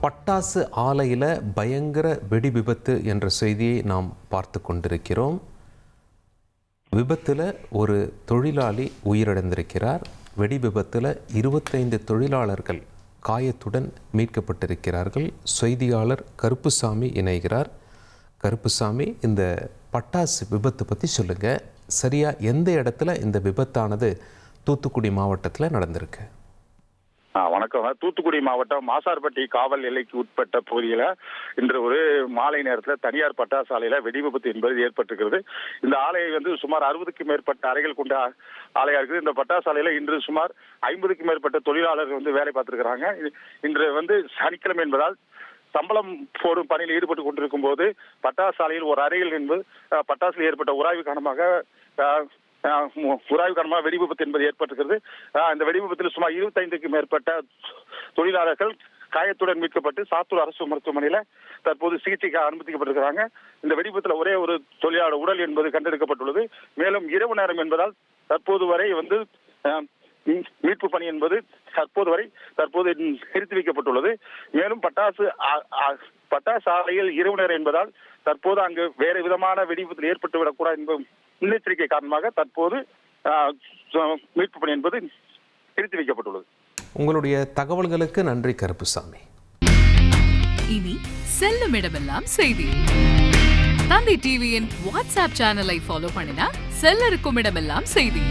பட்டாசு ஆலையில் பயங்கர வெடி விபத்து என்ற செய்தியை நாம் பார்த்து கொண்டிருக்கிறோம். விபத்தில் ஒரு தொழிலாளி உயிரிழந்திருக்கிறார். வெடி விபத்தில் 25 தொழிலாளர்கள் காயத்துடன் மீட்கப்பட்டிருக்கிறார்கள். செய்தியாளர் கருப்புசாமி இணைகிறார். கருப்புசாமி, இந்த பட்டாசு விபத்து பற்றி சொல்லுங்கள். சரியாக எந்த இடத்துல இந்த விபத்தானது தூத்துக்குடி மாவட்டத்தில் நடந்திருக்கு? வணக்கம். தூத்துக்குடி மாவட்டம் மாசார்பட்டி காவல் எல்லைக்கு உட்பட்ட பகுதியில் இன்று ஒரு மாலை நேரத்தில் தனியார் பட்டாசு ஆலையில வெடி விபத்து என்பது ஏற்பட்டிருக்கிறது. இந்த ஆலை சுமார் 60க்கும் மேற்பட்ட அறைகள் கொண்ட ஆலையா இருக்குது. இந்த பட்டாசு ஆலையில இன்று சுமார் 50க்கும் மேற்பட்ட தொழிலாளர்கள் வேலை பார்த்திருக்கிறாங்க. இன்று சனிக்கிழமை என்பதால் சம்பளம் போடும் பணியில் ஈடுபட்டு கொண்டிருக்கும் போது பட்டாசு ஆலையில் ஒரு அறையில் என்பது பட்டாசில் ஏற்பட்ட உராய்வு காரணமாக வெடி விபத்து என்பது ஏற்பட்டிருக்கிறது. இந்த வெடி விபத்தில் சுமார் 25க்கும் மேற்பட்ட தொழிலாளர்கள் காயத்துடன் மீட்கப்பட்டு சாத்தூர் அரசு மருத்துவமனையில தற்போது சிகிச்சைக்காக அனுமதிக்கப்பட்டிருக்கிறாங்க. இந்த வெடி விபத்தில் ஒரே ஒரு தொழிலாளர் உடல் என்பது கண்டெடுக்கப்பட்டுள்ளது. மேலும் இரவு நேரம் என்பதால் தற்போது வரை மீட்பு பணி என்பது தற்போது நிறுத்தி வைக்கப்பட்டுள்ளது. மேலும் பட்டாசு ஆலையில் இரவு நேரம் என்பதால் தற்போது அங்கு வேறு விதமான வெடி விபத்தில் ஏற்பட்டுவிடக்கூடாது என்பது முன்னெச்சரிக்கை காரணமாக தற்போது மீட்பு பணி என்பது நிறுத்தி வைக்கப்பட்டுள்ளது. உங்களுடைய தகவல்களுக்கு நன்றி கருப்புசாமி. இனி செல்லும் இடமெல்லாம் செய்தி. தந்தை டிவியின் வாட்ஸ்அப் சேனலை ஃபாலோ பண்ணினா செல்ல இருக்கும் இடமெல்லாம் செய்தி.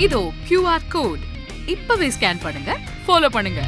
இதோ QR கோட் இப்பவே ஸ்கேன் பண்ணுங்க, ஃபாலோ பண்ணுங்க.